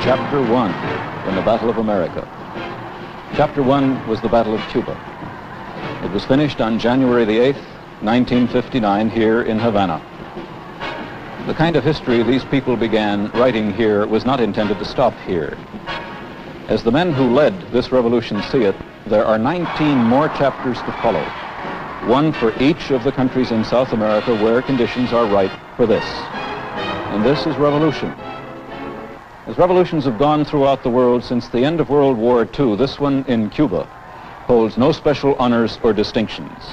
Chapter 1 in the Battle of America. Chapter 1 was the Battle of Cuba. It was finished on January the 8th, 1959, here in Havana. The kind of history these people began writing here was not intended to stop here. As the men who led this revolution see it, there are 19 more chapters to follow, one for each of the countries in South America where conditions are right for this. And this is revolution. As revolutions have gone throughout the world since the end of World War II, this one in Cuba holds no special honors or distinctions.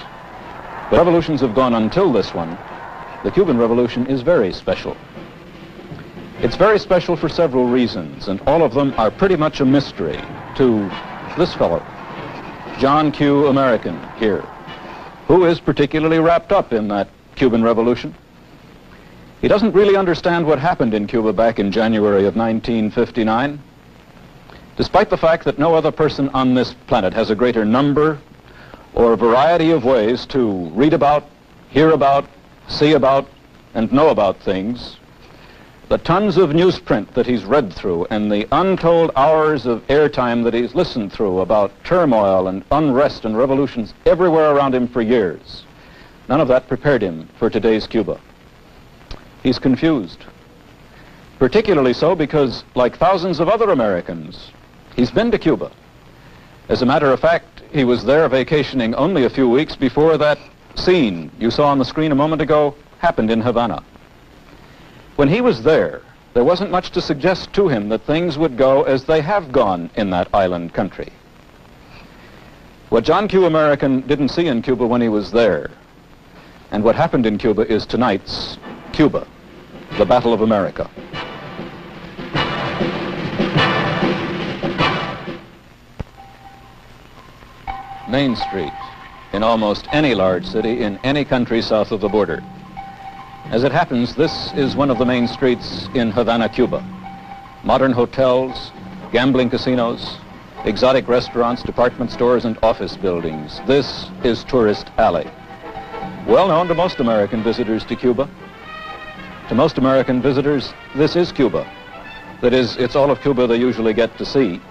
But revolutions have gone until this one. The Cuban Revolution is very special. It's very special for several reasons, and all of them are pretty much a mystery to this fellow, John Q. American here, who is particularly wrapped up in that Cuban Revolution. He doesn't really understand what happened in Cuba back in January of 1959, despite the fact that no other person on this planet has a greater number or variety of ways to read about, hear about, see about, and know about things. The tons of newsprint that he's read through and the untold hours of airtime that he's listened through about turmoil and unrest and revolutions everywhere around him for years, none of that prepared him for today's Cuba. He's confused, particularly so because, like thousands of other Americans, he's been to Cuba. As a matter of fact, he was there vacationing only a few weeks before that scene you saw on the screen a moment ago happened in Havana. When he was there wasn't much to suggest to him that things would go as they have gone in that island country. What John Q. American didn't see in Cuba when he was there, and what happened in Cuba, is tonight's Cuba, the Battle of America. Main Street in almost any large city in any country south of the border. As it happens, this is one of the main streets in Havana, Cuba. Modern hotels, gambling casinos, exotic restaurants, department stores, and office buildings. This is Tourist Alley. Well known to most American visitors to Cuba. To most American visitors, this is Cuba. That is, it's all of Cuba they usually get to see.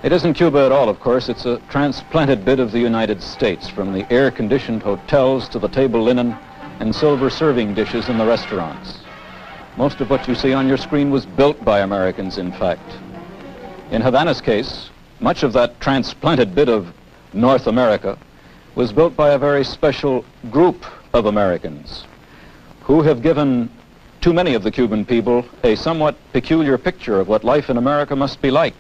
It isn't Cuba at all, of course. It's a transplanted bit of the United States, from the air-conditioned hotels to the table linen and silver serving dishes in the restaurants. Most of what you see on your screen was built by Americans, in fact. In Havana's case, much of that transplanted bit of North America was built by a very special group of Americans who have given too many of the Cuban people a somewhat peculiar picture of what life in America must be like.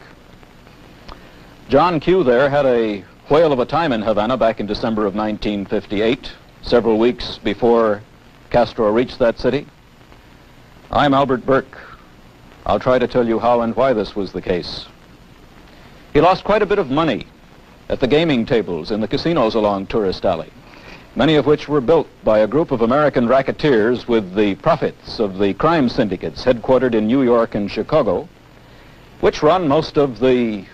John Q. there had a whale of a time in Havana back in December of 1958, several weeks before Castro reached that city. I'm Albert Burke. I'll try to tell you how and why this was the case. He lost quite a bit of money at the gaming tables in the casinos along Tourist Alley, many of which were built by a group of American racketeers with the profits of the crime syndicates headquartered in New York and Chicago, which run most of the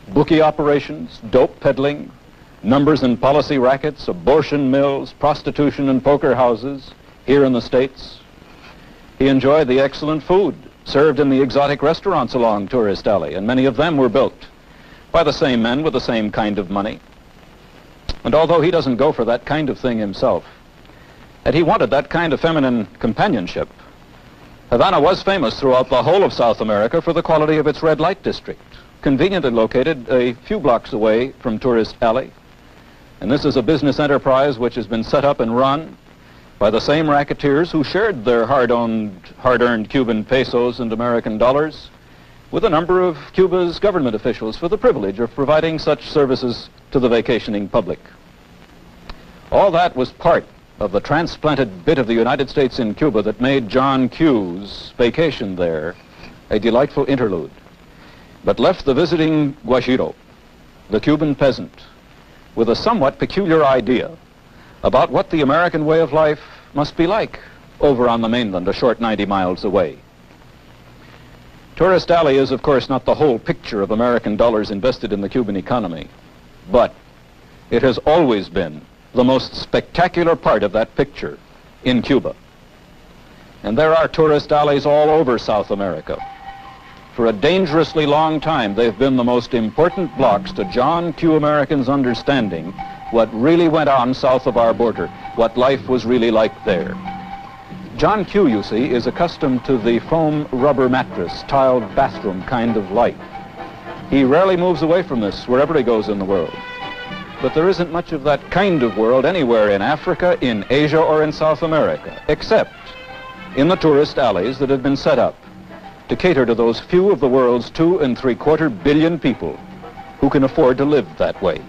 bookie operations, dope peddling, numbers and policy rackets, abortion mills, prostitution and poker houses here in the States. He enjoyed the excellent food served in the exotic restaurants along Tourist Alley, and many of them were built by the same men with the same kind of money. And although he doesn't go for that kind of thing himself, and he wanted that kind of feminine companionship, Havana was famous throughout the whole of South America for the quality of its red light district, conveniently located a few blocks away from Tourist Alley. And this is a business enterprise which has been set up and run by the same racketeers who shared their hard-earned Cuban pesos and American dollars with a number of Cuba's government officials for the privilege of providing such services to the vacationing public. All that was part of the transplanted bit of the United States in Cuba that made John Q's vacation there a delightful interlude, but left the visiting guajiro, the Cuban peasant, with a somewhat peculiar idea about what the American way of life must be like over on the mainland, a short 90 miles away. Tourist Alley is, of course, not the whole picture of American dollars invested in the Cuban economy, but it has always been the most spectacular part of that picture in Cuba. And there are tourist alleys all over South America. For a dangerously long time, they've been the most important blocks to John Q. Americans' understanding what really went on south of our border, what life was really like there. John Q., you see, is accustomed to the foam rubber mattress, tiled bathroom kind of life. He rarely moves away from this wherever he goes in the world. But there isn't much of that kind of world anywhere in Africa, in Asia, or in South America, except in the tourist alleys that have been set up to cater to those few of the world's 2.75 billion people who can afford to live that way.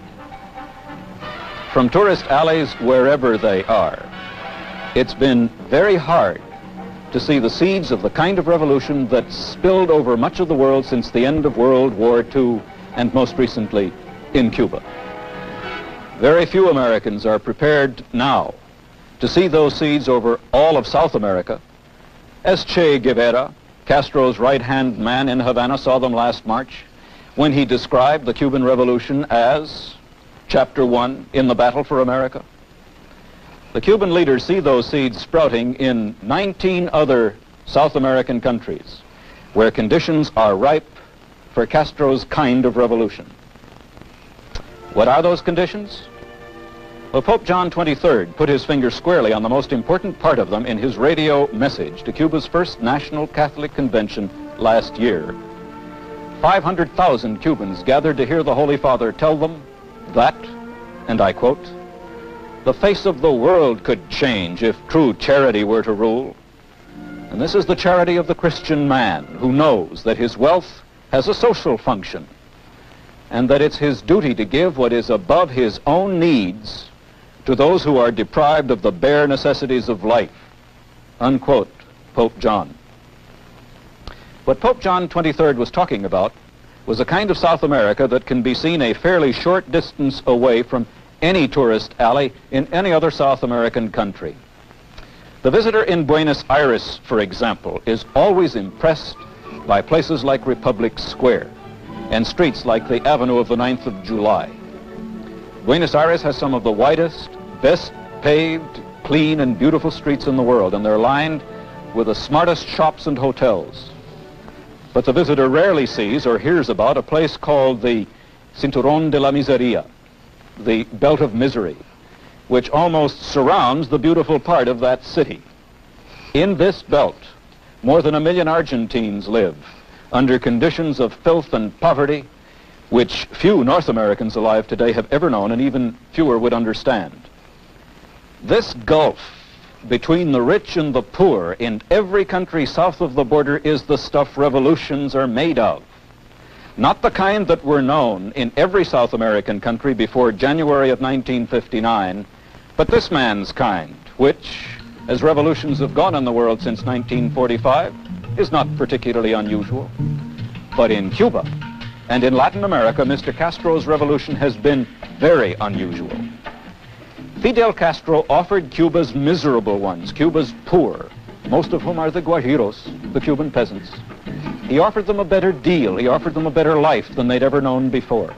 From tourist alleys, wherever they are, it's been very hard to see the seeds of the kind of revolution that spilled over much of the world since the end of World War II, and most recently in Cuba. Very few Americans are prepared now to see those seeds over all of South America, as Che Guevara, Castro's right-hand man in Havana, saw them last March when he described the Cuban Revolution as Chapter 1 in the battle for America. The Cuban leaders see those seeds sprouting in 19 other South American countries where conditions are ripe for Castro's kind of revolution. What are those conditions? Well, Pope John XXIII put his finger squarely on the most important part of them in his radio message to Cuba's first National Catholic Convention last year. 500,000 Cubans gathered to hear the Holy Father tell them that, and I quote, "The face of the world could change if true charity were to rule. And this is the charity of the Christian man who knows that his wealth has a social function and that it's his duty to give what is above his own needs to those who are deprived of the bare necessities of life." Unquote, Pope John. What Pope John XXIII was talking about was a kind of South America that can be seen a fairly short distance away from any tourist alley in any other South American country. The visitor in Buenos Aires, for example, is always impressed by places like Republic Square and streets like the Avenue of the 9th of July. Buenos Aires has some of the widest, best paved, clean and beautiful streets in the world, and they're lined with the smartest shops and hotels. But the visitor rarely sees or hears about a place called the Cinturón de la Miseria, the Belt of Misery, which almost surrounds the beautiful part of that city. In this belt, more than 1 million Argentines live under conditions of filth and poverty which few North Americans alive today have ever known, and even fewer would understand. This gulf between the rich and the poor in every country south of the border is the stuff revolutions are made of. Not the kind that were known in every South American country before January of 1959, but this man's kind, which, as revolutions have gone in the world since 1945, is not particularly unusual. But in Cuba and in Latin America, Mr. Castro's revolution has been very unusual. Fidel Castro offered Cuba's miserable ones, Cuba's poor, most of whom are the Guajiros, the Cuban peasants. He offered them a better deal. He offered them a better life than they'd ever known before.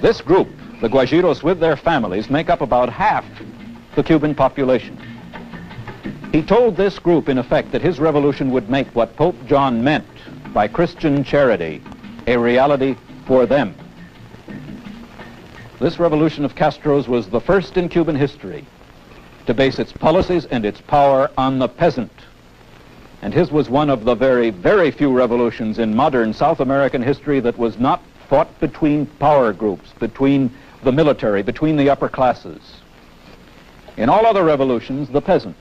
This group, the Guajiros with their families, make up about half the Cuban population. He told this group, in effect, that his revolution would make what Pope John meant by Christian charity a reality for them. This revolution of Castro's was the first in Cuban history to base its policies and its power on the peasant. And his was one of the very, very few revolutions in modern South American history that was not fought between power groups, between the military, between the upper classes. In all other revolutions, the peasant,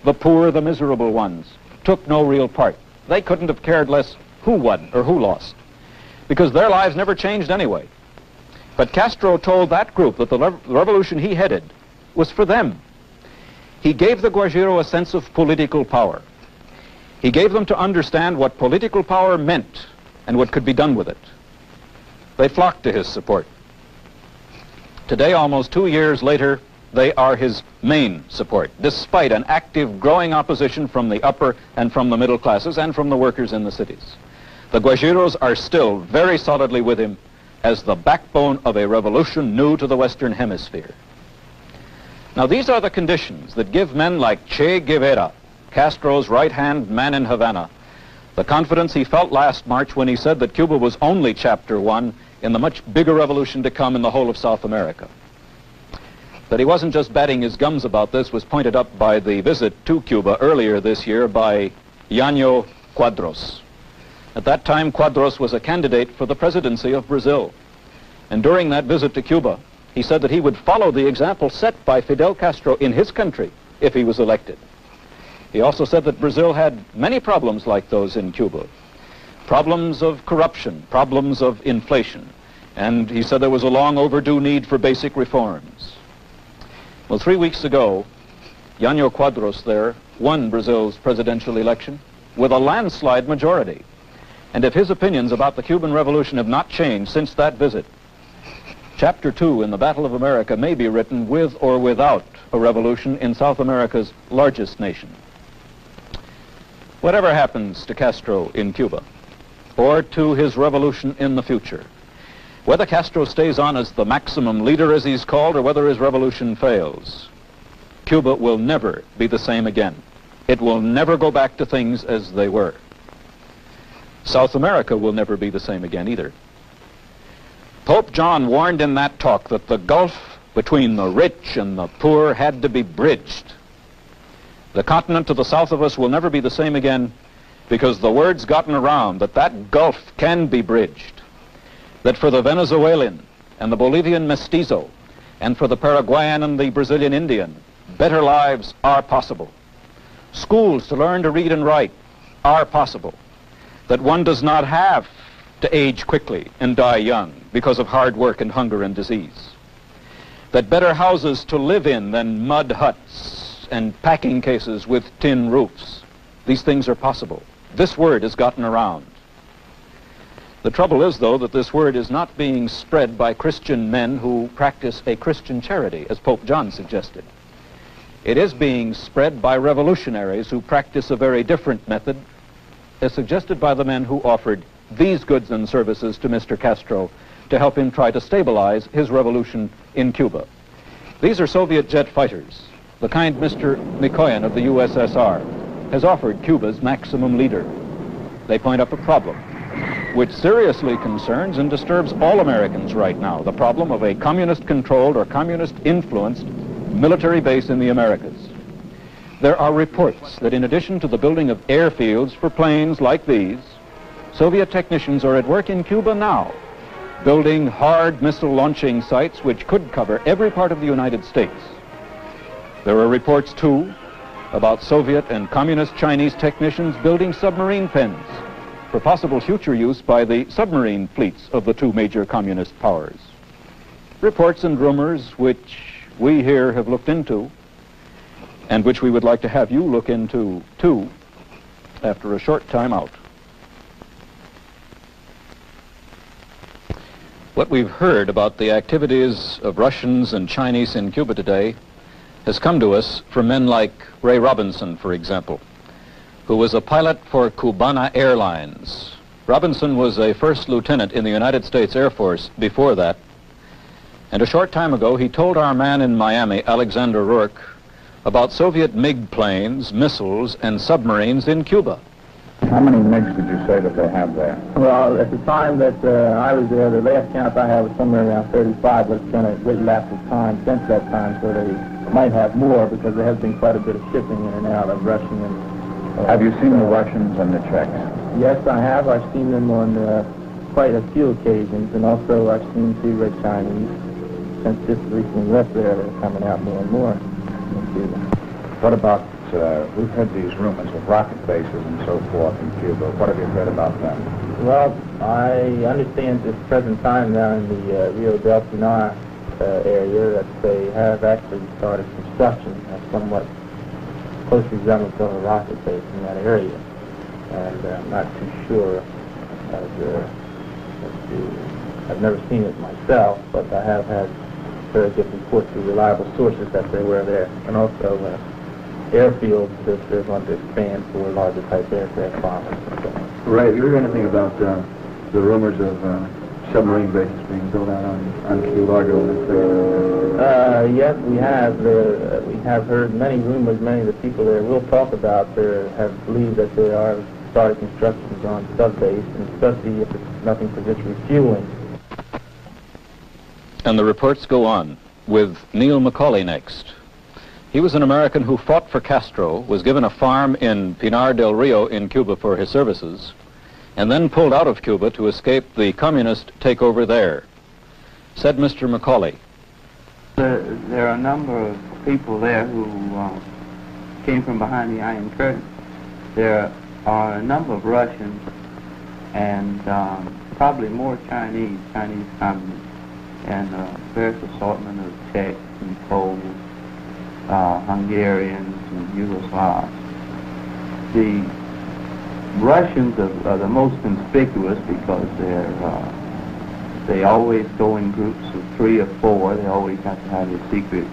the poor, the miserable ones, took no real part. They couldn't have cared less who won or who lost, because their lives never changed anyway. But Castro told that group that the revolution he headed was for them. He gave the Guajiro a sense of political power. He gave them to understand what political power meant and what could be done with it. They flocked to his support. Today, almost 2 years later, they are his main support, despite an active, growing opposition from the upper and from the middle classes and from the workers in the cities. The Guajiros are still very solidly with him as the backbone of a revolution new to the Western Hemisphere. Now, these are the conditions that give men like Che Guevara, Castro's right-hand man in Havana, The confidence he felt last March when he said that Cuba was only chapter 1 in the much bigger revolution to come in the whole of South America. That he wasn't just batting his gums about this was pointed up by the visit to Cuba earlier this year by Llano Quadros. At that time, Quadros was a candidate for the presidency of Brazil. And during that visit to Cuba, he said that he would follow the example set by Fidel Castro in his country if he was elected. He also said that Brazil had many problems like those in Cuba. Problems of corruption, problems of inflation. And he said there was a long overdue need for basic reforms. Well, 3 weeks ago, Llano Quadros there won Brazil's presidential election with a landslide majority. And if his opinions about the Cuban Revolution have not changed since that visit, Chapter 2 in the Battle of America may be written with or without a revolution in South America's largest nation. Whatever happens to Castro in Cuba, or to his revolution in the future, whether Castro stays on as the maximum leader, as he's called, or whether his revolution fails, Cuba will never be the same again. It will never go back to things as they were. South America will never be the same again either. Pope John warned in that talk that the gulf between the rich and the poor had to be bridged. The continent to the south of us will never be the same again because the word's gotten around that that gulf can be bridged. That for the Venezuelan and the Bolivian mestizo and for the Paraguayan and the Brazilian Indian, better lives are possible. Schools to learn to read and write are possible. That one does not have to age quickly and die young because of hard work and hunger and disease. That better houses to live in than mud huts and packing cases with tin roofs. These things are possible. This word has gotten around. The trouble is, though, that this word is not being spread by Christian men who practice a Christian charity, as Pope John suggested. It is being spread by revolutionaries who practice a very different method, as suggested by the men who offered these goods and services to Mr. Castro to help him try to stabilize his revolution in Cuba. These are Soviet jet fighters, the kind Mr. Mikoyan of the USSR has offered Cuba's maximum leader. They point up a problem which seriously concerns and disturbs all Americans right now, the problem of a communist-controlled or communist-influenced military base in the Americas. There are reports that in addition to the building of airfields for planes like these, Soviet technicians are at work in Cuba now, building hard missile launching sites which could cover every part of the United States. There are reports, too, about Soviet and communist Chinese technicians building submarine pens for possible future use by the submarine fleets of the two major communist powers. Reports and rumors which we here have looked into and which we would like to have you look into, too, after a short time out. What we've heard about the activities of Russians and Chinese in Cuba today has come to us from men like Ray Robinson, for example, who was a pilot for Cubana Airlines. Robinson was a first lieutenant in the United States Air Force before that, and a short time ago he told our man in Miami, Alexander Rourke, about Soviet MiG planes, missiles, and submarines in Cuba. How many MiGs did you say that they have there? Well, at the time that I was there, the last count I had was somewhere around 35, but it's been a great lapse of time since that time, so they might have more because there has been quite a bit of shipping in and out of Russian and... Have you seen the Russians and the Czechs? Yes, I have. I've seen them on quite a few occasions, and also I've seen two red Chinese. Since just recently left there, they're coming out more and more in Cuba. What about, we've heard these rumors of rocket bases and so forth in Cuba. What have you heard about them? Well, I understand at this present time now in the Rio del Pinar area that they have actually started construction of somewhat close resemblance of a rocket base in that area. And I'm not too sure as to, I've never seen it myself, but I have had very good reports through reliable sources that they were there. And also airfields that they're going to expand for larger type aircraft bombers and so on. Ray, have you heard anything about the rumors of submarine bases being built out on Key Largo? Yes, we have. We have heard many rumors. Many of the people there will talk about have believed that there are started construction on sub-base, and especially if it's nothing for just refueling. And the reports go on, with Neil Macaulay next. He was an American who fought for Castro, was given a farm in Pinar del Rio in Cuba for his services, and then pulled out of Cuba to escape the communist takeover there. Said Mr. Macaulay, there are a number of people there who came from behind the Iron Curtain. There are a number of Russians and probably more Chinese communists, and various assortment of Czechs and Poles, Hungarians and Yugoslavs. The Russians are the most conspicuous because they always go in groups of 3 or 4. They always have to have a secret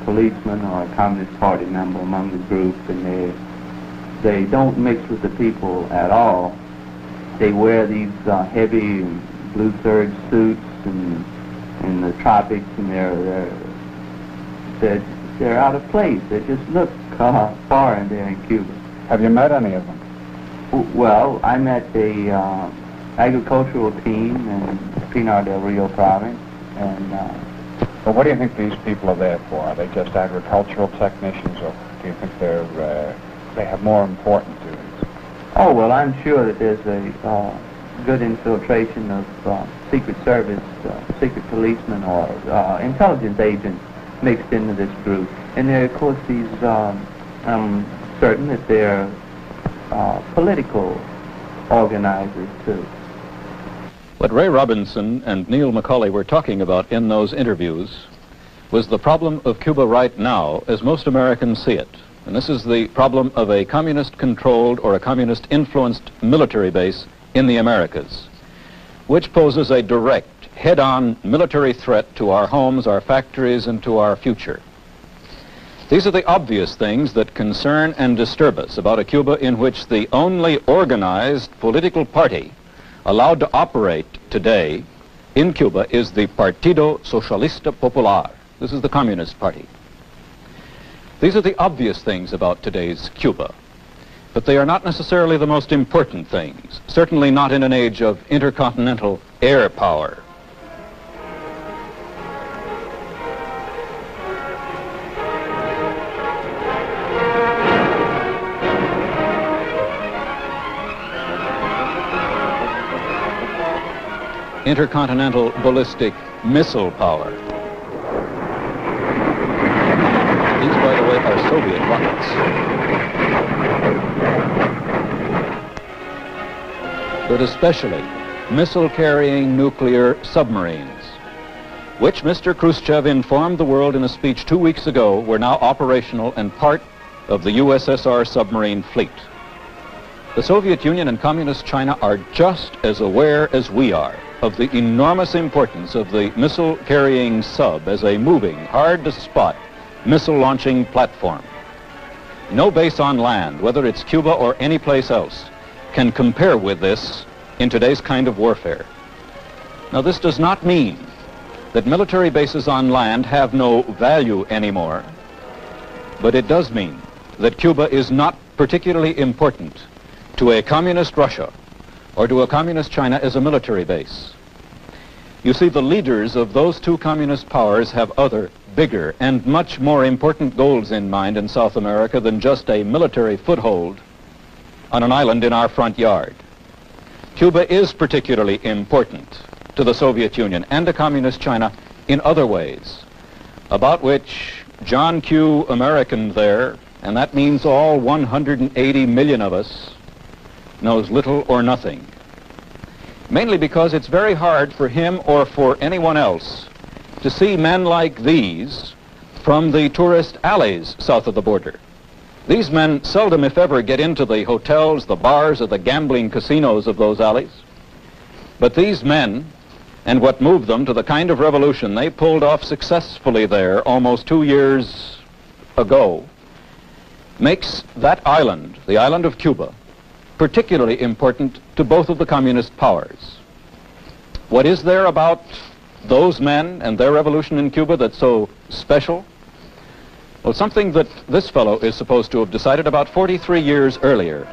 policeman or a Communist Party member among the group, and they don't mix with the people at all. They wear these heavy blue serge suits in the tropics, and they're out of place. They just look foreign there in Cuba. Have you met any of them? Well, I met a agricultural team in Pinar del Rio province, and Well, what do you think these people are there for? Are they just agricultural technicians, or do you think they have more important duties? oh well, I'm sure that there's a good infiltration of Secret Service, secret policemen, or intelligence agents mixed into this group. And there, of course, these, I'm certain that they're political organizers, too. what Ray Robinson and Neil Macaulay were talking about in those interviews was the problem of Cuba right now as most Americans see it. And this is the problem of a communist-controlled or a communist-influenced military base in the Americas, which poses a direct, head-on military threat to our homes, our factories, and to our future. These are the obvious things that concern and disturb us about a Cuba in which the only organized political party allowed to operate today in Cuba is the Partido Socialista Popular. This is the Communist Party. These are the obvious things about today's Cuba, but they are not necessarily the most important things, certainly not in an age of intercontinental air power. Intercontinental ballistic missile power. These, by the way, are Soviet rockets. But especially missile-carrying nuclear submarines, which Mr. Khrushchev informed the world in a speech 2 weeks ago were now operational and part of the USSR submarine fleet. The Soviet Union and Communist China are just as aware as we are of the enormous importance of the missile-carrying sub as a moving, hard-to-spot missile-launching platform. No base on land, whether it's Cuba or any place else, can compare with this in today's kind of warfare. Now, this does not mean that military bases on land have no value anymore, but it does mean that Cuba is not particularly important to a communist Russia or to a communist China as a military base. You see, the leaders of those two communist powers have other, bigger, and much more important goals in mind in South America than just a military foothold on an island in our front yard. Cuba is particularly important to the Soviet Union and to Communist China in other ways, about which John Q. American there, and that means all 180 million of us, knows little or nothing. Mainly because it's very hard for him or for anyone else to see men like these from the tourist alleys south of the border. These men seldom, if ever, get into the hotels, the bars, or the gambling casinos of those alleys. But these men, and what moved them to the kind of revolution they pulled off successfully there almost 2 years ago, makes that island, the island of Cuba, particularly important to both of the communist powers. What is there about those men and their revolution in Cuba that's so special? Well, something that this fellow is supposed to have decided about 43 years earlier,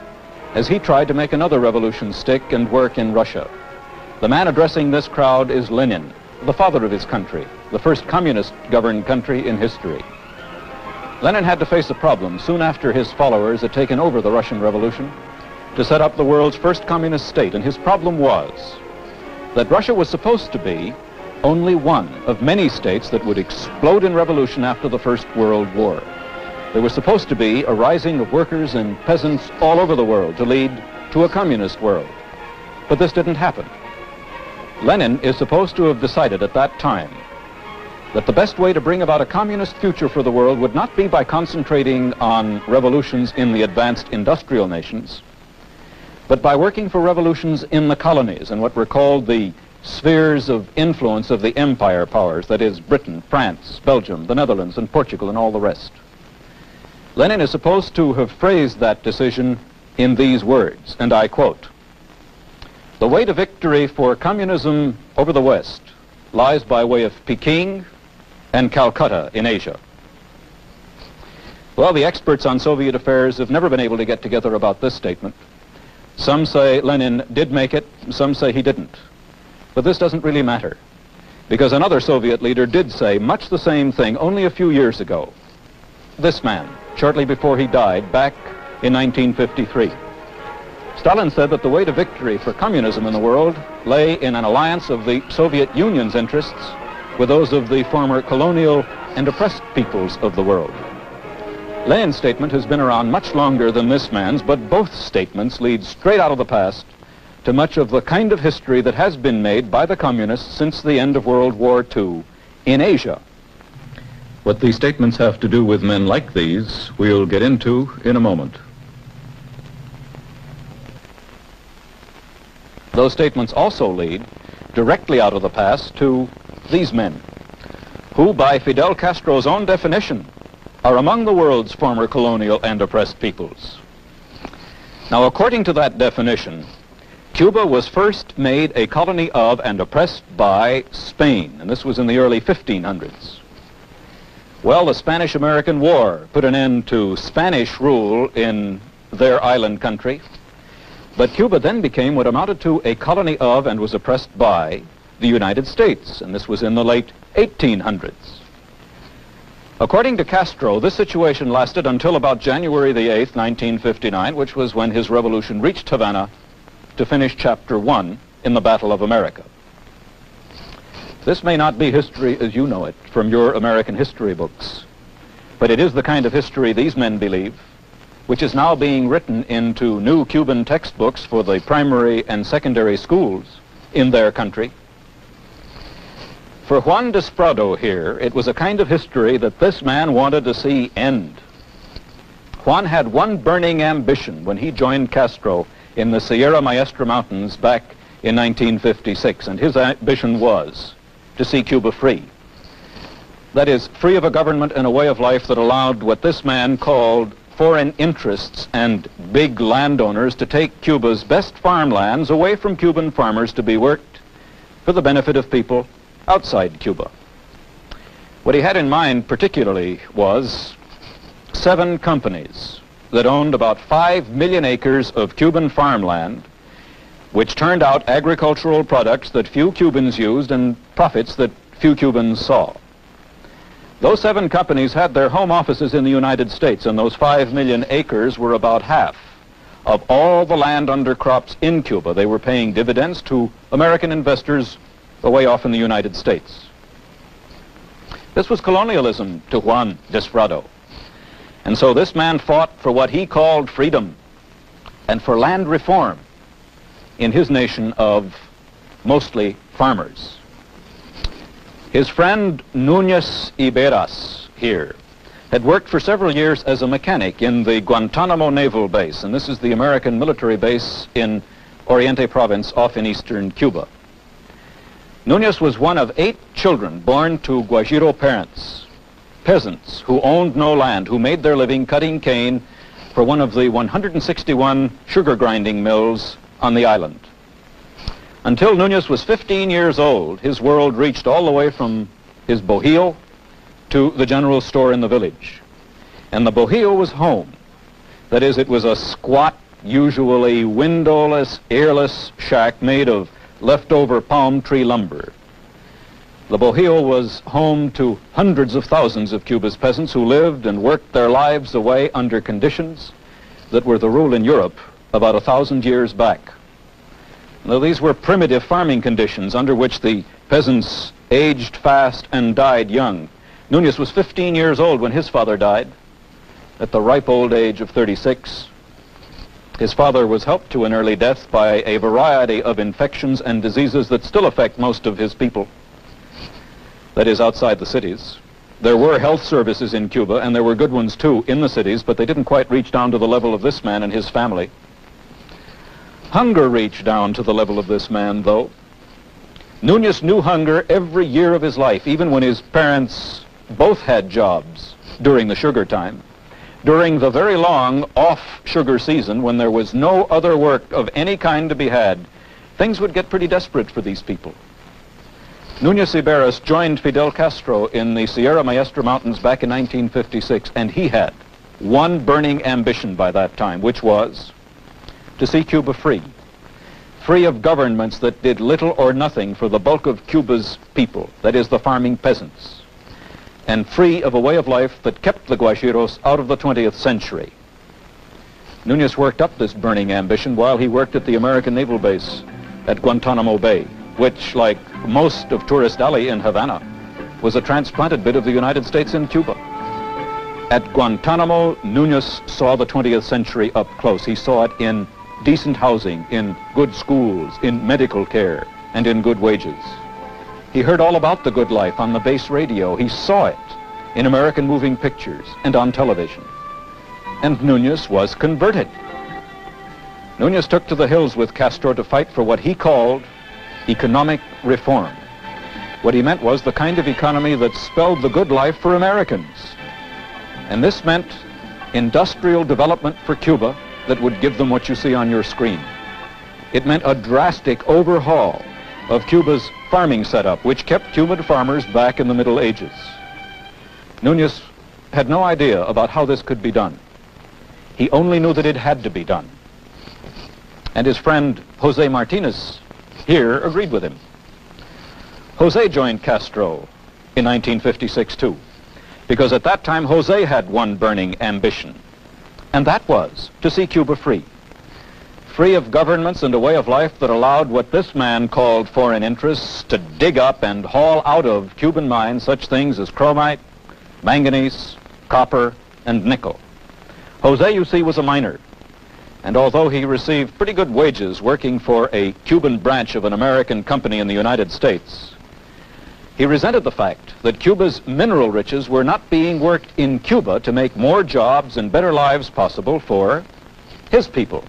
as he tried to make another revolution stick and work in Russia. The man addressing this crowd is Lenin, the father of his country, the first communist-governed country in history. Lenin had to face a problem soon after his followers had taken over the Russian Revolution to set up the world's first communist state, and his problem was that Russia was supposed to be only one of many states that would explode in revolution after the First World War. There was supposed to be a rising of workers and peasants all over the world to lead to a communist world. But this didn't happen. Lenin is supposed to have decided at that time that the best way to bring about a communist future for the world would not be by concentrating on revolutions in the advanced industrial nations, but by working for revolutions in the colonies, in what were called the spheres of influence of the empire powers, that is, Britain, France, Belgium, the Netherlands, and Portugal, and all the rest. Lenin is supposed to have phrased that decision in these words, and I quote, "The way to victory for communism over the West lies by way of Peking and Calcutta in Asia." Well, the experts on Soviet affairs have never been able to get together about this statement. Some say Lenin did make it, some say he didn't. But this doesn't really matter, because another Soviet leader did say much the same thing only a few years ago. This man, shortly before he died, back in 1953. Stalin said that the way to victory for communism in the world lay in an alliance of the Soviet Union's interests with those of the former colonial and oppressed peoples of the world. Lenin's statement has been around much longer than this man's, but both statements lead straight out of the past to much of the kind of history that has been made by the communists since the end of World War II in Asia. What these statements have to do with men like these, we'll get into in a moment. Those statements also lead directly out of the past to these men, who by Fidel Castro's own definition are among the world's former colonial and oppressed peoples. Now, according to that definition, Cuba was first made a colony of and oppressed by Spain, and this was in the early 1500s. Well, the Spanish-American War put an end to Spanish rule in their island country, but Cuba then became what amounted to a colony of and was oppressed by the United States, and this was in the late 1800s. According to Castro, this situation lasted until about January the 8th, 1959, which was when his revolution reached Havana to finish Chapter 1 in the Battle of America. This may not be history as you know it from your American history books, but it is the kind of history these men believe, which is now being written into new Cuban textbooks for the primary and secondary schools in their country. For Juan Desprado here, it was a kind of history that this man wanted to see end. Juan had one burning ambition when he joined Castro in the Sierra Maestra Mountains back in 1956, and his ambition was to see Cuba free. That is, free of a government and a way of life that allowed what this man called foreign interests and big landowners to take Cuba's best farmlands away from Cuban farmers to be worked for the benefit of people outside Cuba. What he had in mind particularly was 7 companies that owned about 5 million acres of Cuban farmland, which turned out agricultural products that few Cubans used and profits that few Cubans saw. Those 7 companies had their home offices in the United States, and those 5 million acres were about half of all the land under crops in Cuba. They were paying dividends to American investors away off in the United States. This was colonialism to Juan Desprado. And so this man fought for what he called freedom and for land reform in his nation of mostly farmers. His friend Núñez Iberas here had worked for several years as a mechanic in the Guantanamo Naval Base, and this is the American military base in Oriente Province off in eastern Cuba. Núñez was one of 8 children born to Guajiro parents, peasants who owned no land, who made their living cutting cane for one of the 161 sugar grinding mills on the island. Until Núñez was 15 years old, his world reached all the way from his bohío to the general store in the village. And the bohío was home. That is, it was a squat usually windowless, airless shack made of leftover palm tree lumber. The Bohio was home to hundreds of thousands of Cuba's peasants who lived and worked their lives away under conditions that were the rule in Europe about 1,000 years back. Now, these were primitive farming conditions under which the peasants aged fast and died young. Nunez was 15 years old when his father died, at the ripe old age of 36. His father was helped to an early death by a variety of infections and diseases that still affect most of his people, that is, outside the cities. There were health services in Cuba, and there were good ones too in the cities, but they didn't quite reach down to the level of this man and his family. Hunger reached down to the level of this man, though. Nunez knew hunger every year of his life, even when his parents both had jobs during the sugar time. During the very long off-sugar season, when there was no other work of any kind to be had, things would get pretty desperate for these people. Nunez Iberas joined Fidel Castro in the Sierra Maestra Mountains back in 1956, and he had one burning ambition by that time, which was to see Cuba free. Free of governments that did little or nothing for the bulk of Cuba's people, that is, the farming peasants, and free of a way of life that kept the Guajiros out of the 20th century. Nunez worked up this burning ambition while he worked at the American Naval Base at Guantanamo Bay, which, like most of Tourist Alley in Havana, was a transplanted bit of the United States in Cuba. At Guantanamo, Nunez saw the 20th century up close. He saw it in decent housing, in good schools, in medical care, and in good wages. He heard all about the good life on the base radio. He saw it in American moving pictures and on television. And Nunez was converted. Nunez took to the hills with Castro to fight for what he called economic reform. What he meant was the kind of economy that spelled the good life for Americans. And this meant industrial development for Cuba that would give them what you see on your screen. It meant a drastic overhaul of Cuba's farming setup, which kept Cuban farmers back in the Middle Ages. Nunez had no idea about how this could be done. He only knew that it had to be done. And his friend Jose Martinez here agreed with him. Jose joined Castro in 1956 too, because at that time Jose had one burning ambition, and that was to see Cuba free. Free of governments and a way of life that allowed what this man called foreign interests to dig up and haul out of Cuban mines such things as chromite, manganese, copper, and nickel. Jose, you see, was a miner. And although he received pretty good wages working for a Cuban branch of an American company in the United States, he resented the fact that Cuba's mineral riches were not being worked in Cuba to make more jobs and better lives possible for his people.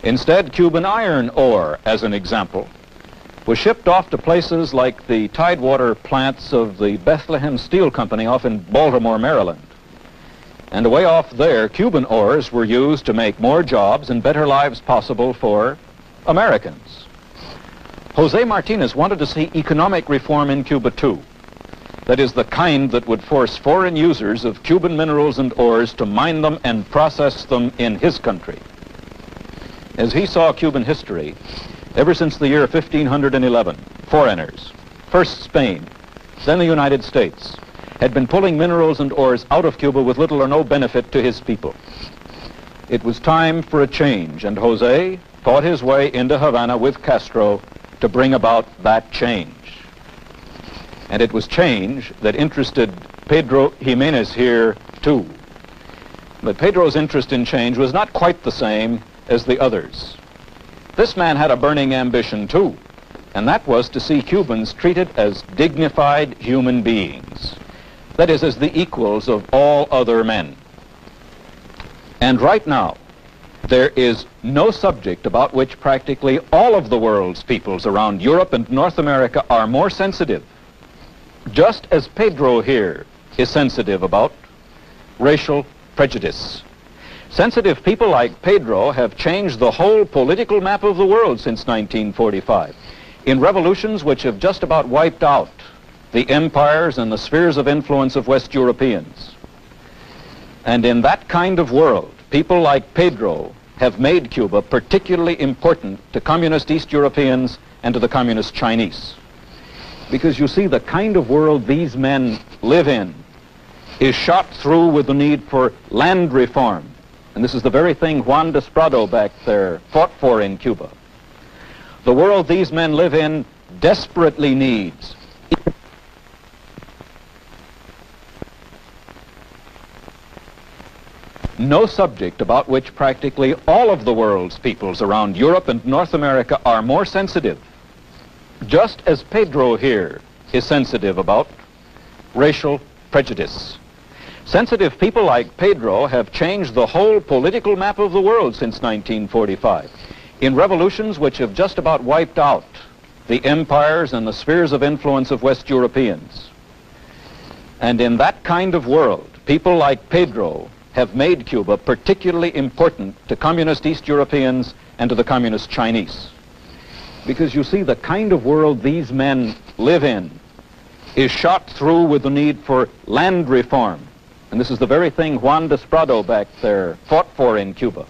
Instead, Cuban iron ore, as an example, was shipped off to places like the tidewater plants of the Bethlehem Steel Company off in Baltimore, Maryland. And away off there, Cuban ores were used to make more jobs and better lives possible for Americans. Jose Martinez wanted to see economic reform in Cuba too. That is, the kind that would force foreign users of Cuban minerals and ores to mine them and process them in his country. As he saw Cuban history, ever since the year 1511, foreigners, first Spain, then the United States, had been pulling minerals and ores out of Cuba with little or no benefit to his people. It was time for a change, and Jose fought his way into Havana with Castro to bring about that change. And it was change that interested Pedro Jimenez here too. But Pedro's interest in change was not quite the same as the others. This man had a burning ambition too, and that was to see Cubans treated as dignified human beings. That is, as the equals of all other men. And right now, there is no subject about which practically all of the world's peoples around Europe and North America are more sensitive, just as Pedro here is sensitive about racial prejudice. Sensitive people like Pedro have changed the whole political map of the world since 1945, in revolutions which have just about wiped out the empires and the spheres of influence of West Europeans. And in that kind of world, people like Pedro have made Cuba particularly important to communist East Europeans and to the communist Chinese. Because you see, the kind of world these men live in is shot through with the need for land reform. And this is the very thing Juan Desprado back there fought for in Cuba. The world these men live in desperately needs no subject about which practically all of the world's peoples around Europe and North America are more sensitive, just as Pedro here is sensitive about racial prejudice. Sensitive people like Pedro have changed the whole political map of the world since 1945, in revolutions which have just about wiped out the empires and the spheres of influence of West Europeans. And in that kind of world, people like Pedro have made Cuba particularly important to communist East Europeans and to the communist Chinese. Because you see, the kind of world these men live in is shot through with the need for land reform. And this is the very thing Juan Desprado back there fought for in Cuba.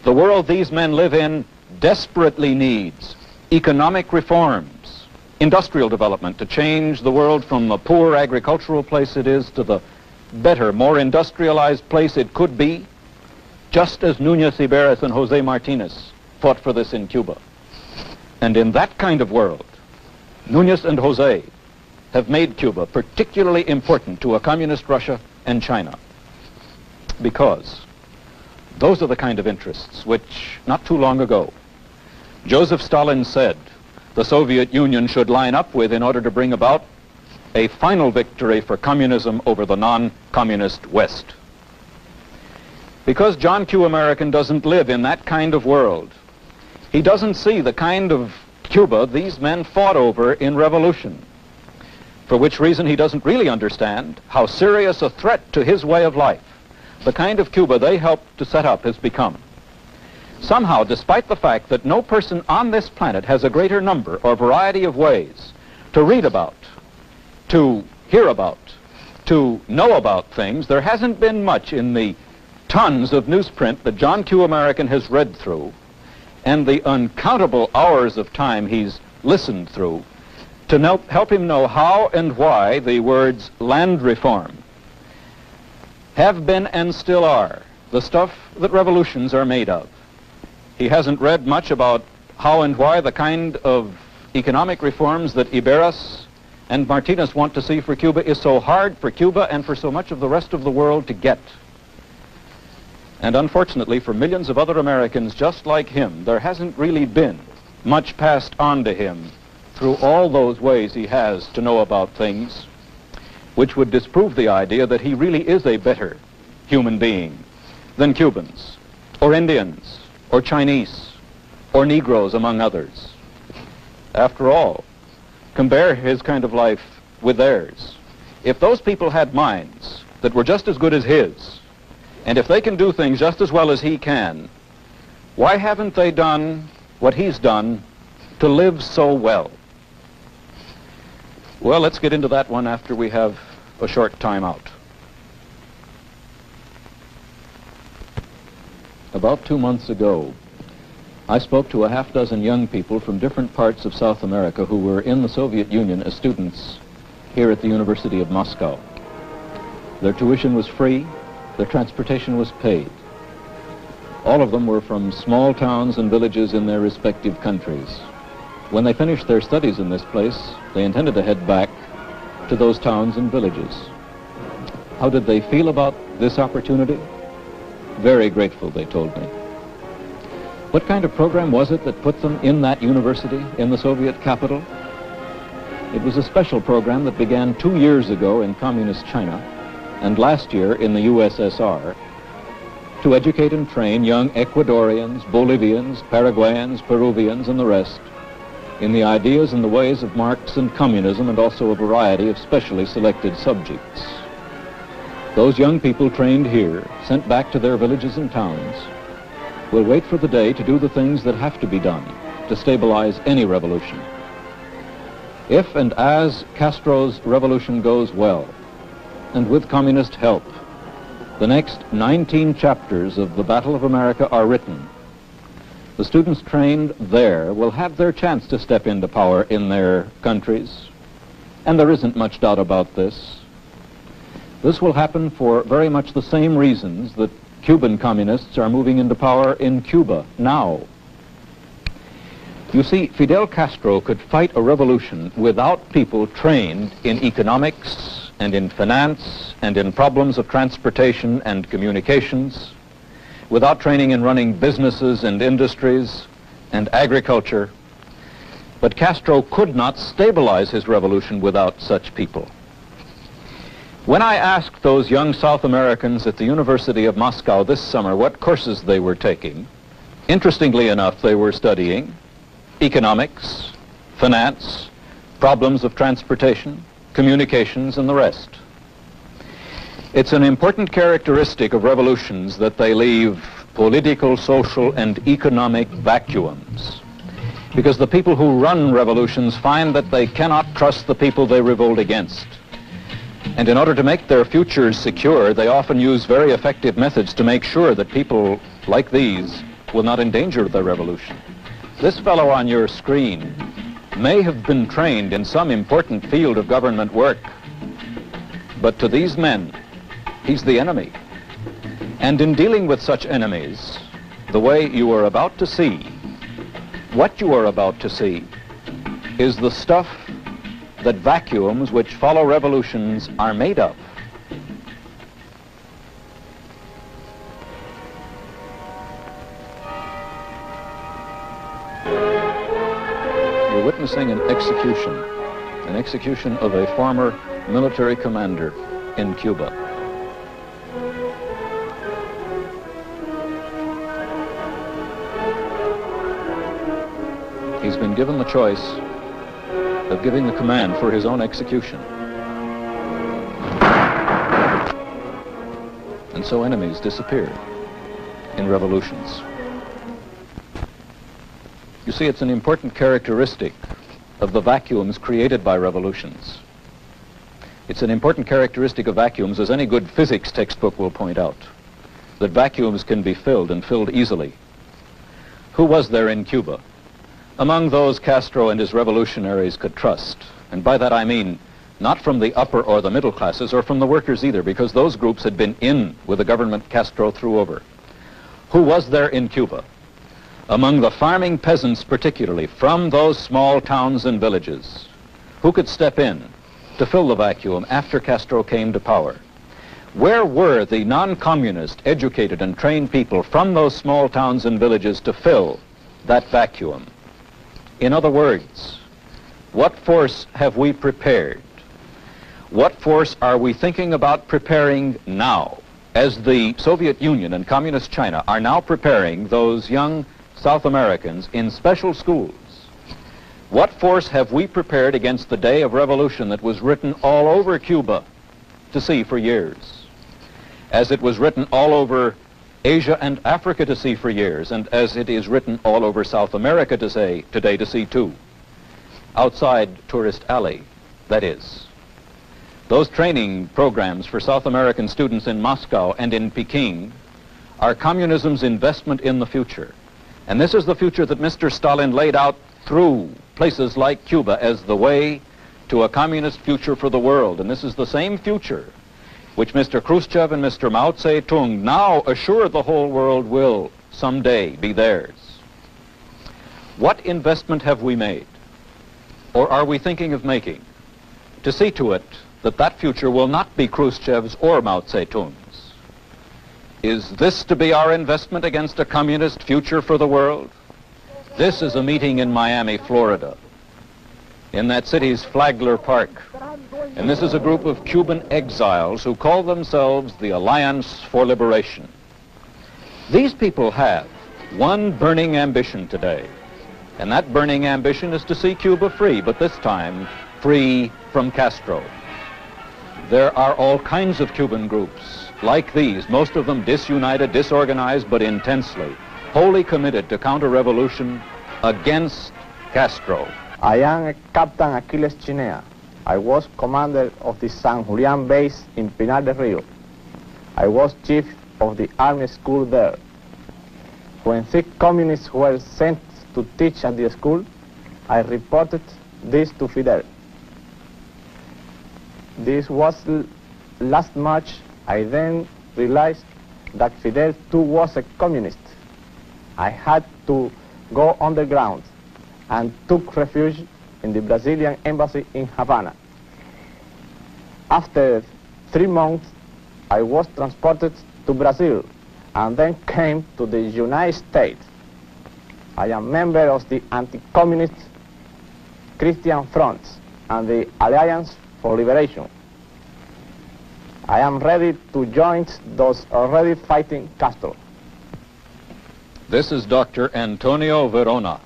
The world these men live in desperately needs economic reforms, industrial development to change the world from the poor agricultural place it is to the better, more industrialized place it could be, just as Núñez Iberes and Jose Martinez fought for this in Cuba. And in that kind of world, Núñez and Jose have made Cuba particularly important to a communist Russia and China, because those are the kind of interests which, not too long ago, Joseph Stalin said the Soviet Union should line up with in order to bring about a final victory for communism over the non-communist West. Because John Q. American doesn't live in that kind of world, he doesn't see the kind of Cuba these men fought over in revolution, for which reason he doesn't really understand how serious a threat to his way of life the kind of Cuba they helped to set up has become. Somehow, despite the fact that no person on this planet has a greater number or variety of ways to read about, to hear about, to know about things, there hasn't been much in the tons of newsprint that John Q. American has read through and the uncountable hours of time he's listened through to help him know how and why the words land reform have been and still are the stuff that revolutions are made of. He hasn't read much about how and why the kind of economic reforms that Iberas and Martinez want to see for Cuba is so hard for Cuba and for so much of the rest of the world to get. And unfortunately for millions of other Americans just like him, there hasn't really been much passed on to him through all those ways he has to know about things, which would disprove the idea that he really is a better human being than Cubans, or Indians, or Chinese, or Negroes, among others. After all, compare his kind of life with theirs. If those people had minds that were just as good as his, and if they can do things just as well as he can, why haven't they done what he's done to live so well? Well, let's get into that one after we have a short time out. About 2 months ago, I spoke to a half-dozen young people from different parts of South America who were in the Soviet Union as students here at the University of Moscow. Their tuition was free, their transportation was paid. All of them were from small towns and villages in their respective countries. When they finished their studies in this place, they intended to head back to those towns and villages. How did they feel about this opportunity? Very grateful, they told me. What kind of program was it that put them in that university in the Soviet capital? It was a special program that began 2 years ago in communist China and last year in the USSR to educate and train young Ecuadorians, Bolivians, Paraguayans, Peruvians, and the rest in the ideas and the ways of Marx and communism, and also a variety of specially selected subjects. Those young people trained here, sent back to their villages and towns, will wait for the day to do the things that have to be done to stabilize any revolution. If and as Castro's revolution goes well, and with communist help, The next 19 chapters of the Battle of America are written. The students trained there will have their chance to step into power in their countries, and there isn't much doubt about this. This will happen for very much the same reasons that Cuban communists are moving into power in Cuba now. You see, Fidel Castro could fight a revolution without people trained in economics and in finance and in problems of transportation and communications, without training in running businesses and industries and agriculture. But Castro could not stabilize his revolution without such people. When I asked those young South Americans at the University of Moscow this summer what courses they were taking, interestingly enough, they were studying economics, finance, problems of transportation, communications, and the rest. It's an important characteristic of revolutions that they leave political, social, and economic vacuums, because the people who run revolutions find that they cannot trust the people they revolt against. And in order to make their futures secure, they often use very effective methods to make sure that people like these will not endanger their revolution. This fellow on your screen may have been trained in some important field of government work, but to these men, he's the enemy. And in dealing with such enemies, the way you are about to see, what you are about to see, is the stuff that vacuums which follow revolutions are made of. You're witnessing an execution of a former military commander in Cuba. He's been given the choice of giving the command for his own execution. And so enemies disappear in revolutions. You see, it's an important characteristic of the vacuums created by revolutions. It's an important characteristic of vacuums, as any good physics textbook will point out, that vacuums can be filled and filled easily. Who was there in Cuba among those Castro and his revolutionaries could trust? And by that I mean not from the upper or the middle classes or from the workers either, because those groups had been in with the government Castro threw over. Who was there in Cuba among the farming peasants, particularly from those small towns and villages, who could step in to fill the vacuum after Castro came to power? Where were the non-communist, educated and trained people from those small towns and villages to fill that vacuum? In other words, what force have we prepared? What force are we thinking about preparing now, as the Soviet Union and Communist China are now preparing those young South Americans in special schools? What force have we prepared against the day of revolution that was written all over Cuba to see for years, as it was written all over Asia and Africa to see for years, and as it is written all over South America today to see too, outside Tourist Alley, that is? Those training programs for South American students in Moscow and in Peking are communism's investment in the future. And this is the future that Mr. Stalin laid out through places like Cuba as the way to a communist future for the world. And this is the same future which Mr. Khrushchev and Mr. Mao Zedong now assure the whole world will someday be theirs. What investment have we made, or are we thinking of making, to see to it that that future will not be Khrushchev's or Mao Zedong's? Is this to be our investment against a communist future for the world? This is a meeting in Miami, Florida, in that city's Flagler Park. And this is a group of Cuban exiles who call themselves the Alliance for Liberation. These people have one burning ambition today, and that burning ambition is to see Cuba free, but this time free from Castro. There are all kinds of Cuban groups like these, most of them disunited, disorganized, but intensely, wholly committed to counter-revolution against Castro. I am Captain Aquiles Chinea. I was commander of the San Julian base in Pinar del Rio. I was chief of the army school there. When 6 communists were sent to teach at the school, I reported this to Fidel. This was last March. I then realized that Fidel too was a communist. I had to go underground and took refuge in the Brazilian embassy in Havana. After 3 months, I was transported to Brazil and then came to the United States. I am member of the anti-communist Christian Front and the Alliance for Liberation. I am ready to join those already fighting Castro. This is Dr. Antonio Verona.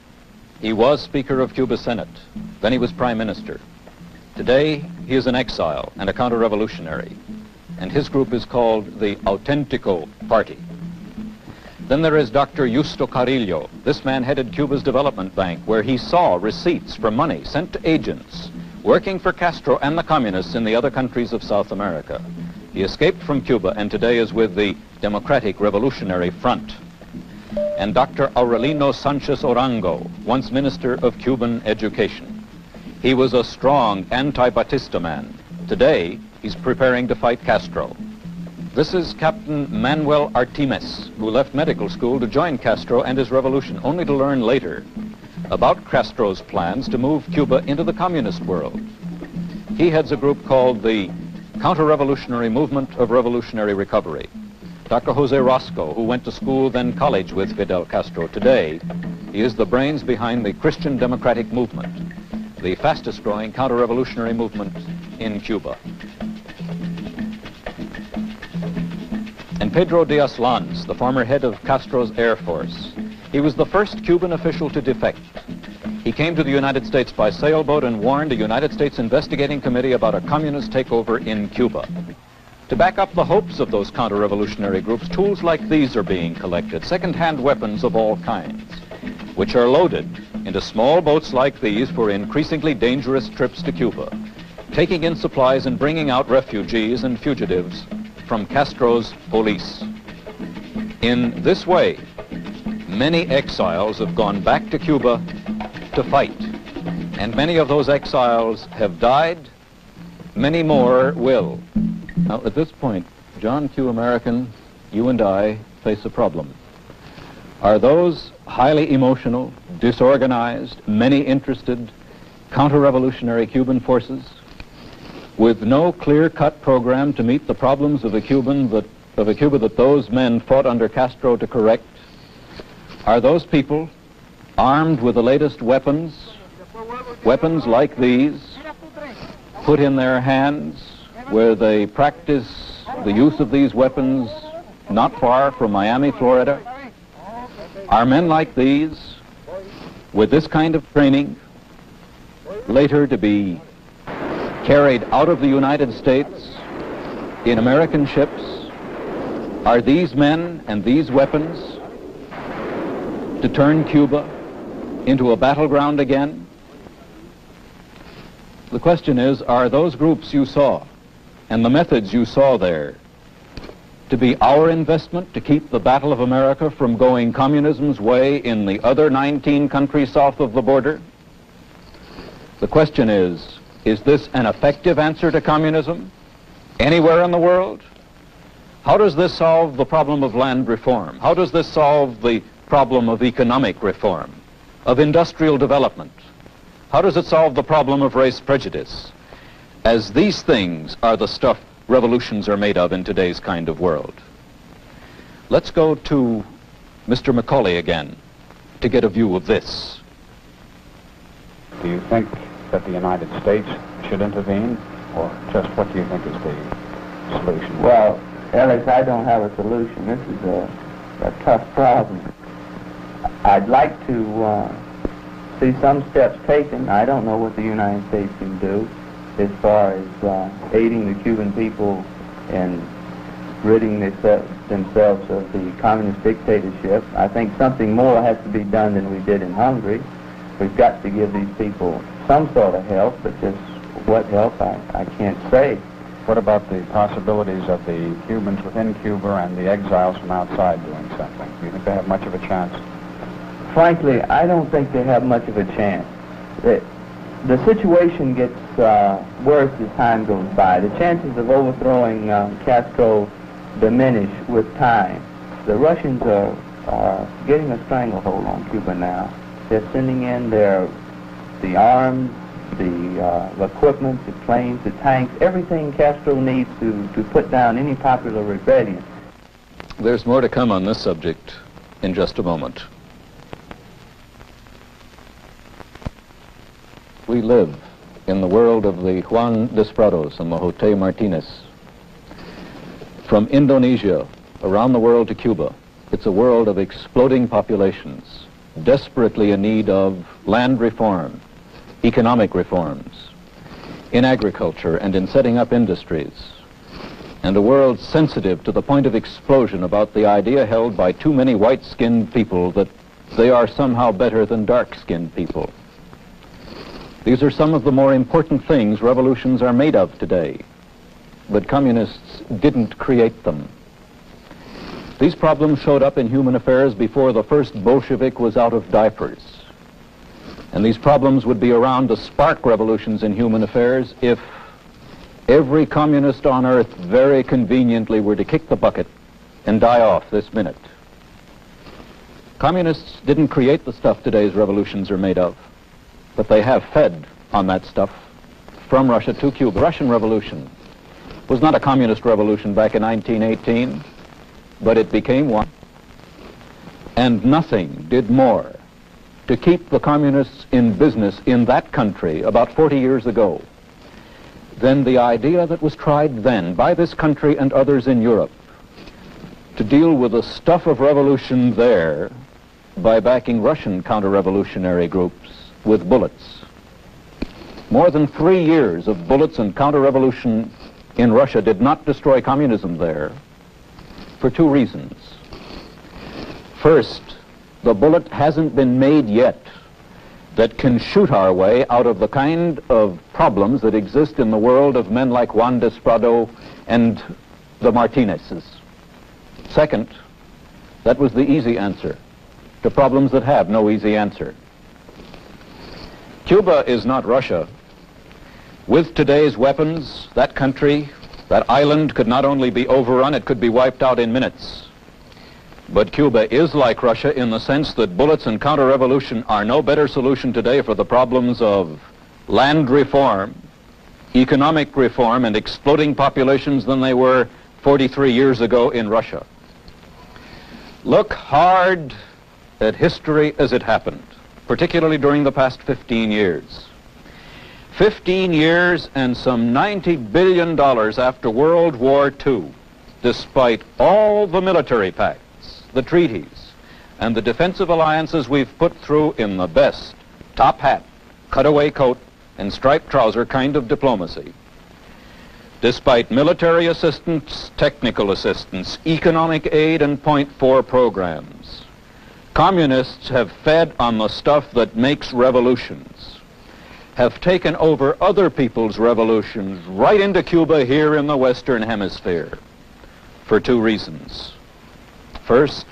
He was Speaker of Cuba Senate. Then he was Prime Minister. Today, he is in exile and a counter-revolutionary. And his group is called the Auténtico Party. Then there is Dr. Justo Carrillo. This man headed Cuba's development bank, where he saw receipts for money sent to agents working for Castro and the communists in the other countries of South America. He escaped from Cuba and today is with the Democratic Revolutionary Front. And Dr. Aurelino Sanchez Orango, once Minister of Cuban Education. He was a strong anti-Batista man. Today, he's preparing to fight Castro. This is Captain Manuel Artimes, who left medical school to join Castro and his revolution, only to learn later about Castro's plans to move Cuba into the communist world. He heads a group called the Counter-Revolutionary Movement of Revolutionary Recovery. Dr. Jose Roscoe, who went to school, then college with Fidel Castro. Today, he is the brains behind the Christian Democratic Movement, the fastest growing counter-revolutionary movement in Cuba. And Pedro Diaz-Lanz, the former head of Castro's Air Force. He was the first Cuban official to defect. He came to the United States by sailboat and warned a United States investigating committee about a communist takeover in Cuba. To back up the hopes of those counter-revolutionary groups, tools like these are being collected, second-hand weapons of all kinds, which are loaded into small boats like these for increasingly dangerous trips to Cuba, taking in supplies and bringing out refugees and fugitives from Castro's police. In this way, many exiles have gone back to Cuba to fight, and many of those exiles have died. Many more will. Now, at this point, John Q. American, you and I face a problem. Are those highly emotional, disorganized, many-interested, counter-revolutionary Cuban forces with no clear-cut program to meet the problems of a Cuba that those men fought under Castro to correct? Are those people armed with the latest weapons like these, put in their hands, where they practice the use of these weapons not far from Miami, Florida? Are men like these, with this kind of training, later to be carried out of the United States in American ships? Are these men and these weapons to turn Cuba into a battleground again? The question is, are those groups you saw and the methods you saw there to be our investment to keep the battle of America from going communism's way in the other 19 countries south of the border? The question is this an effective answer to communism anywhere in the world? How does this solve the problem of land reform? How does this solve the problem of economic reform, of industrial development? How does it solve the problem of race prejudice? As these things are the stuff revolutions are made of in today's kind of world. Let's go to Mr. Macaulay again to get a view of this. Do you think that the United States should intervene, or just what do you think is the solution? Well, Ellis, I don't have a solution. This is a tough problem. I'd like to see some steps taken. I don't know what the United States can do as far as aiding the Cuban people in ridding themselves of the communist dictatorship. I think something more has to be done than we did in Hungary. We've got to give these people some sort of help, but just what help, I can't say. What about the possibilities of the Cubans within Cuba and the exiles from outside doing something? Do you think they have much of a chance? Frankly, I don't think they have much of a chance. The situation gets worse as time goes by. The chances of overthrowing Castro diminish with time. The Russians are getting a stranglehold on Cuba now. They're sending in the arms, the equipment, the planes, the tanks, everything Castro needs to put down any popular rebellion. There's more to come on this subject in just a moment. We live in the world of the Juan Desprados and the Jose Martinez. From Indonesia around the world to Cuba, it's a world of exploding populations, desperately in need of land reform, economic reforms, in agriculture and in setting up industries, and a world sensitive to the point of explosion about the idea held by too many white-skinned people that they are somehow better than dark-skinned people. These are some of the more important things revolutions are made of today, but communists didn't create them. These problems showed up in human affairs before the first Bolshevik was out of diapers. And these problems would be around to spark revolutions in human affairs if every communist on earth very conveniently were to kick the bucket and die off this minute. Communists didn't create the stuff today's revolutions are made of, but they have fed on that stuff from Russia to Cuba. The Russian Revolution was not a communist revolution back in 1918, but it became one. And nothing did more to keep the communists in business in that country about 40 years ago than the idea that was tried then by this country and others in Europe to deal with the stuff of revolution there by backing Russian counter-revolutionary groups with bullets. More than 3 years of bullets and counter-revolution in Russia did not destroy communism there for two reasons. First, the bullet hasn't been made yet that can shoot our way out of the kind of problems that exist in the world of men like Juan Desprado and the Martinezes. Second, that was the easy answer to problems that have no easy answer. Cuba is not Russia. With today's weapons, that country, that island could not only be overrun, it could be wiped out in minutes. But Cuba is like Russia in the sense that bullets and counter-revolution are no better solution today for the problems of land reform, economic reform, and exploding populations than they were 43 years ago in Russia. Look hard at history as it happened, particularly during the past 15 years. 15 years and some $90 billion after World War II, despite all the military pacts, the treaties, and the defensive alliances we've put through in the best top hat, cutaway coat, and striped trouser kind of diplomacy. Despite military assistance, technical assistance, economic aid, and Point 4 programs, communists have fed on the stuff that makes revolutions, have taken over other people's revolutions right into Cuba here in the Western Hemisphere for two reasons. First,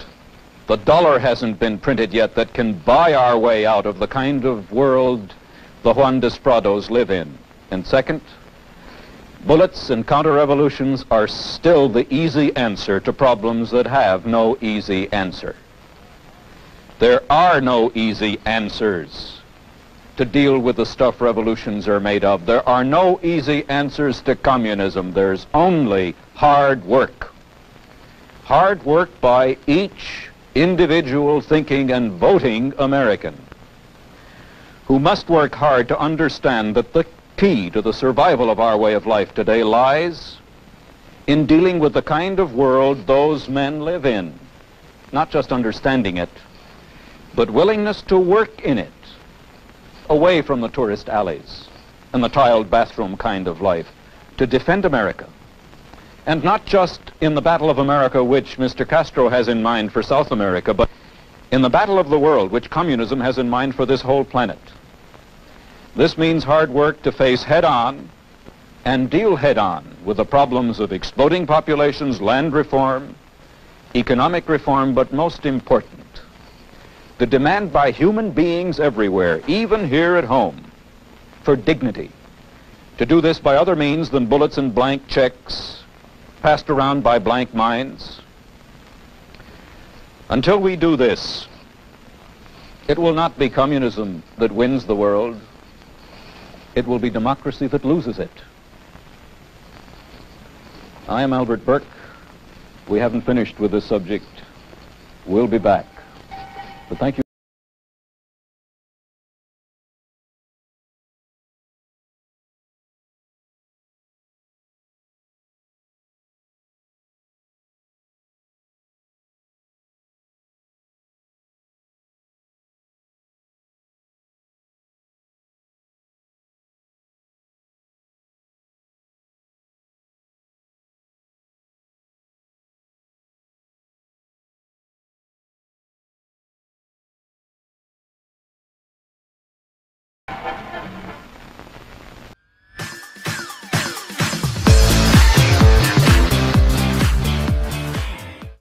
the dollar hasn't been printed yet that can buy our way out of the kind of world the Juan Desprados live in. And second, bullets and counter-revolutions are still the easy answer to problems that have no easy answer. There are no easy answers to deal with the stuff revolutions are made of. There are no easy answers to communism. There's only hard work. Hard work by each individual thinking and voting American, who must work hard to understand that the key to the survival of our way of life today lies in dealing with the kind of world those men live in. Not just understanding it, but willingness to work in it, away from the tourist alleys and the tiled bathroom kind of life, to defend America. And not just in the battle of America, which Mr. Castro has in mind for South America, but in the battle of the world, which communism has in mind for this whole planet. This means hard work to face head-on and deal head-on with the problems of exploding populations, land reform, economic reform, but most important, the demand by human beings everywhere, even here at home, for dignity. To do this by other means than bullets and blank checks passed around by blank minds. Until we do this, it will not be communism that wins the world. It will be democracy that loses it. I am Albert Burke. We haven't finished with this subject. We'll be back. But thank you.